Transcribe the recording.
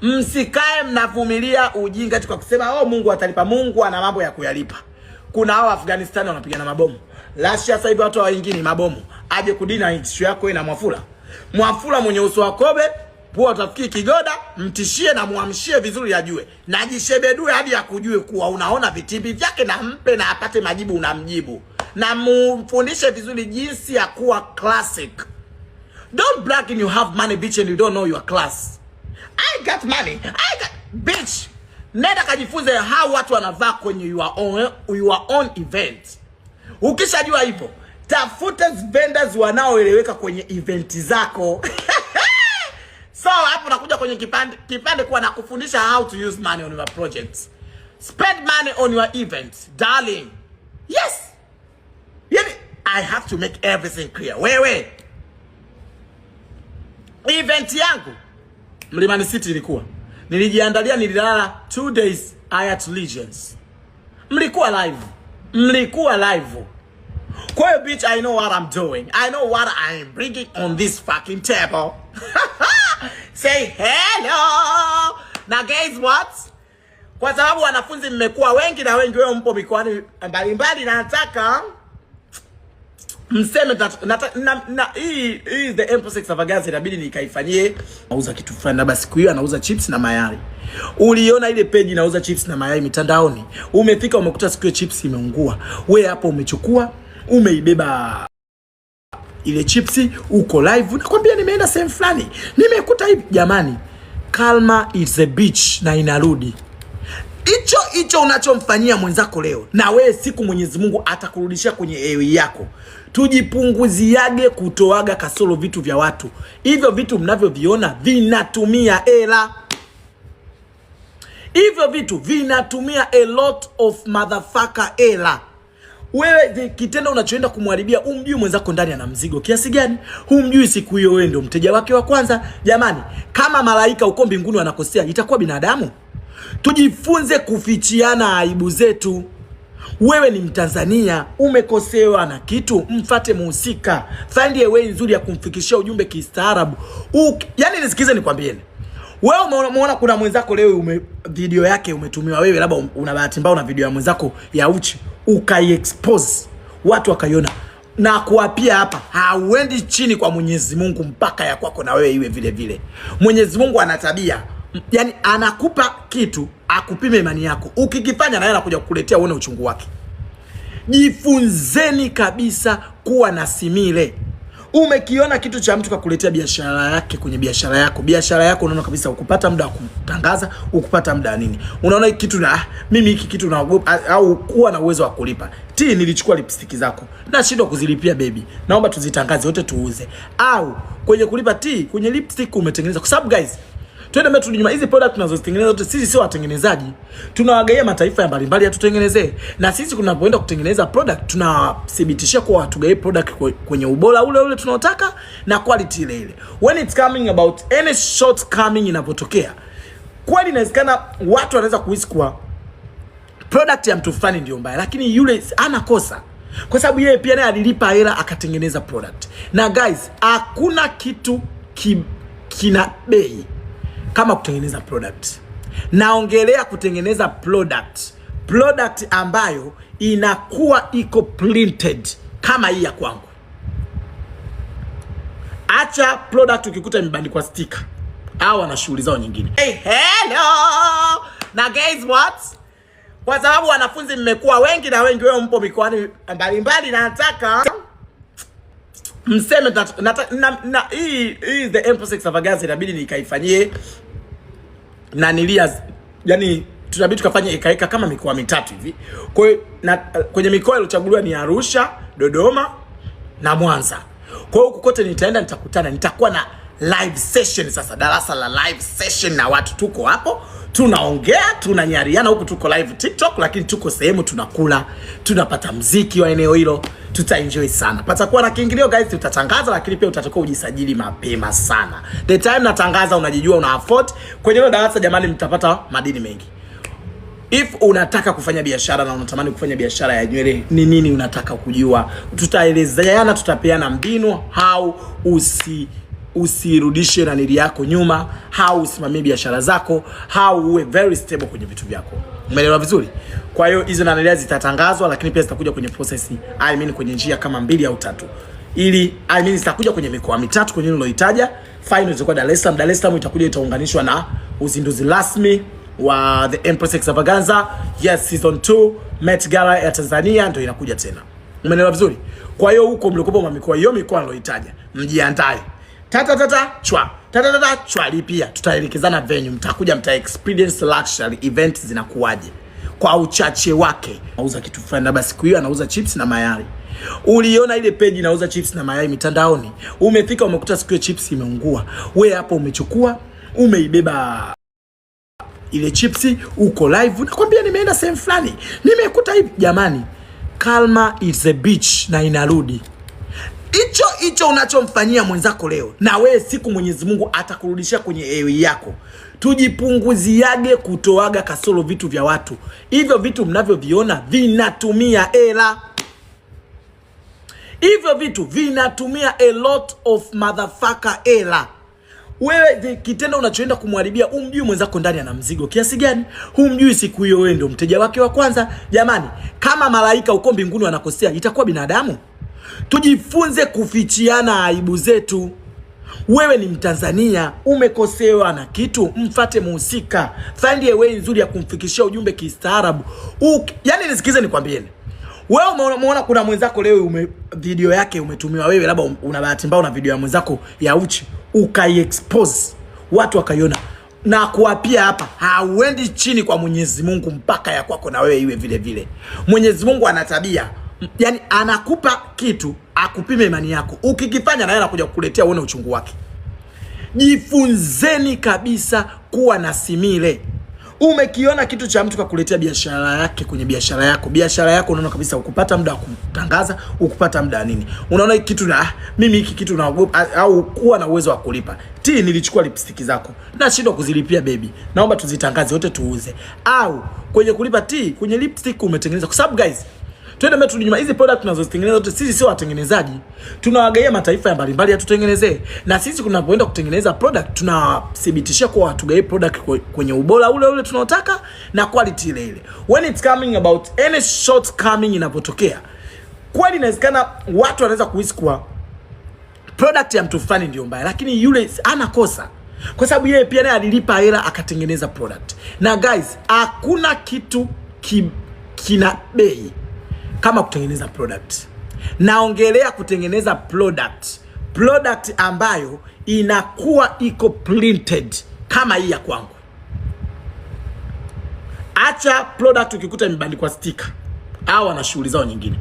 Msikae mnavumilia ujinga kwa kusema oh Mungu atalipa. Mungu ana mambo ya kuyalipa. Kuna hao Afghanistan wanapigana mabomu. Russia sasa hivi watu wengine mabomu. Aje kudina issue yako ina Mwafula. Mwafula mwenye uso wa kobe, pua utafikiri kigoda, mtishie na muamshie vizuri ajue. Na jishebedue hadi akujue kuwa unaona vitimbi vyake na mpe na apate majibu unamjibu. Na mfundishe vizuri jinsi ya kuwa classic. Don't brag and you have money bitch and you don't know your class. I got money. Bitch. Nenda kajifunze how watu wanavaa kwenye your own event. Ukishajua hivyo, tafuta vendors wanaoeleweka kwenye event zako. So hapo nakuja kwenye kipande kuwa na kufundisha how to use money on your projects. Spend money on your events, darling. Yes. Yani, I have to make everything clear. Wewe. Event yangu Mlimani City ilikuwa. Nilijiandalia, nililala 2 days Hyatt Legends. Mlikuwa live. Kwa hiyo bitch, I know what I'm doing. I know what I am bringing on this fucking table. Say hello. Now guys, what? Kwa sababu wanafunzi mmekuwa wengi na wengi wao mpo mikoani mbalimbali, na nataka mseme hii is the M6 extravaganza, inabidi nikaifanyie. Nauza kitu fulani, na basi siku hiyo anauza chips na mayai. Uliona ile page inauza chips na mayai mitandaoni. Umefika umekuta siku hiyo chips imeungua. Wewe hapo umechukua, umeibeba ile chipsi, uko live, nakwambia nimeenda sehemu fulani, nimekuta hivi. Jamani, Kalma is a beach na inarudi. Hicho unachomfanyia mwenzako leo, na wewe siku Mwenyezi Mungu atakurudishia kwenye ewe yako. Tujipunguziage kutoaga kasoro vitu vya watu. Hivyo vitu mnavyoviona vinatumia hela. Hivyo vitu vinatumia a lot of motherfucker hela. Wewe kitendo unachoenda kumharibia, umjui mwenzako ndani ana mzigo kiasi gani? Umjui siku hiyo wewe ndio mteja wake wa kwanza. Jamani, kama malaika uko mbinguni wanakosea, itakuwa binadamu? Tujifunze kufichiana aibu zetu. Wewe ni Mtanzania, umekosewa na kitu, mfate muhusika. Find a way nzuri ya kumfikishia ujumbe kistaarabu. Yaani nisikize nikwambieni. Wewe umeona kuna mwenzako leo video yake umetumiwa, wewe labda una bahati mbaya una video ya mwenzako ya uchi, ukai-expose, watu wakaiona. Na kuapia hapa, hauendi chini kwa Mwenyezi Mungu mpaka ya kwako na wewe iwe vile vile. Mwenyezi Mungu ana tabia, yani anakupa kitu, akupime imani yako. Ukikifanya na yeye anakuja kukuletea uone uchungu wake. Jifunzeni kabisa kuwa na simile. Umekiona kitu cha mtu kakuletea biashara yake kwenye biashara yako. Biashara yako unaona kabisa ukupata muda wa kutangaza, ukupata muda nini. Unaona kitu na mimi hiki kitu naogopa au kuwa na uwezo wa kulipa. Nilichukua lipstick zako. Na shida kuzilipia baby. Naomba tuzitangaze wote tuuze. Au kwenye kulipa kwenye lipstick umetengeneza. Kwa sababu guys, twende mbele nyuma, hizi product tunazozitengeneza zote sisi sio watengenezaji. Tunawagaia mataifa ya mbalimbali yatutengenezee. Na sisi kunapoenda kutengeneza product tunathibitishia kwa watugaie product kwenye ubora ule tunaotaka na quality ile. When it's coming about any shortcoming inapotokea, kweli inawezekana watu wanaweza kuhisi kwa product ya mtu fulani ndio mbaya, lakini yule anakosa. Kwa sababu yeye pia naye alilipa hela akatengeneza product. Na guys, hakuna kitu kina bei kama kutengeneza product. Naongelea kutengeneza product ambayo inakuwa iko printed kama hii ya kwangu. Acha product ukikuta imebandikwa sticker au ana shughuli zao nyingine. Hey, hello. Na guys, what? Kwa sababu wanafunzi mmekuwa wengi na wengi wao mpo mikoani mbalimbali, na nataka mseme hii is the M6 extravaganza, inabidi nikaifanyie na yani tunabidi tukafanye ikaeka kama mikoa mitatu hivi. Kwa hiyo kwenye mikoa iliyochaguliwa ni Arusha, Dodoma na Mwanza. Kwa hiyo kokote nitaenda nitakutana, nitakuwa na live session sasa, darasa la live session na watu tuko hapo, tunaongea, tunanyariana huku, tuko live TikTok, lakini tuko sehemu tunakula, tunapata muziki wa eneo hilo, tutaenjoy sana. Patakuwa na kiingilio guys, tutatangaza, lakini pia utatakiwa ujisajili mapema sana. The time natangaza unajijua una afford. Kwenye hilo darasa jamani mtapata madini mengi. If unataka kufanya biashara na unatamani kufanya biashara ya nywele, ni nini unataka kujua, tutaelezeana, tutapeana mbinu how usirudishe nanili yako nyuma, au usimamie biashara zako, au uwe very stable kwenye vitu vyako. Umeelewa vizuri? Kwa hiyo hizo nanili zitatangazwa, lakini pia zitakuja kwenye process, kwenye njia kama 2 au 3. Ili zitakuja kwenye mikoa 3 kwenye niloitaja. Final itakuwa Dar es Salaam. Dar es Salaam itakuja itaunganishwa na uzinduzi rasmi wa The Empress Extravaganza. Yes, season 2 Met Gala ya Tanzania ndio inakuja tena. Umeelewa vizuri? Kwa hiyo huko mlikopo mikoa hiyo niloitaja, mjiandae. Chwa pia tutaelekezana venue, mtakuja mta experience luxury event zinakuaje kwa uchache wake. Nauza kitu fulani na basi siku hiyo anauza chips na mayai. Uliona ile page inauza chips na mayai mitandaoni, umefika umekuta siku hiyo chips imeungua, wewe hapo umechukua umeibeba ile chipsi, uko live nakwambia nimeenda sehemu fulani nimekuta hivi. Jamani, Kalma is a beach na inarudi. Hicho unachomfanyia mwenzako leo, na wewe siku Mwenyezi Mungu atakurudishia kwenye ewe yako. Tujipunguziage kutoaga kasoro vitu vya watu. Hivyo vitu mnavyoviona vinatumia hela. Hivyo vitu vinatumia a lot of motherfucker hela. Wewe kitendo unachoenda kumharibia, umjui mwenzako ndani ana mzigo kiasi gani? Umjui siku hiyo wewe ndio mteja wake wa kwanza. Jamani, kama malaika uko mbinguni wanakosea, itakuwa binadamu? Tujifunze kufichiana aibu zetu. Wewe ni Mtanzania, umekosewa na kitu, mfate muhusika. Find a way nzuri ya kumfikishia ujumbe kistaarabu. Yaani nisikize nikwambieni. Wewe umeona kuna mwenzako leo video yake umetumiwa, wewe labda una bahati mbaya una video ya mwenzako ya uchi, ukai-expose, watu wakaiona, na kuapia hapa hauendi chini kwa Mwenyezi Mungu mpaka ya kwako na wewe iwe vile vile. Mwenyezi Mungu ana tabia, yani anakupa kitu akupime imani yako. Ukikifanya na yeye anakuja kukuletea uone uchungu wake. Jifunzeni kabisa kuwa na simile. Umekiona kitu cha mtu kakuletea biashara yake kwenye biashara yako. Biashara yako unaona kabisa ukupata muda wa kutangaza, ukupata muda nini. Unaona hiki kitu na mimi hiki kitu na au kuwa na uwezo wa kulipa. Nilichukua lipstick zako, na shindwa kuzilipia baby. Naomba tuzitangaze wote tuuze. Au kwenye kulipa kwenye lipstick umetengeneza. Kwa sababu guys, twende mbele tunyuma, hizi product tunazozitengeneza zote sisi sio watengenezaji. Tunawagaia mataifa ya mbalimbali yatutengenezee. Na sisi kunapoenda kutengeneza product tunathibitishia kwa watu gaie product kwenye ubora ule tunaotaka na quality ile. When it's coming about any shortcoming inapotokea, kweli inawezekana watu wanaweza kuhisi kwa product ya mtu fulani ndio mbaya, lakini yule anakosa kwa sababu yeye pia naye alilipa hela akatengeneza product. Na guys, hakuna kitu kina bei kama kutengeneza product. Naongelea kutengeneza product ambayo inakuwa iko printed kama hii ya kwangu. Acha product ukikuta imebandikwa sticker au ana shughuli zao nyingine.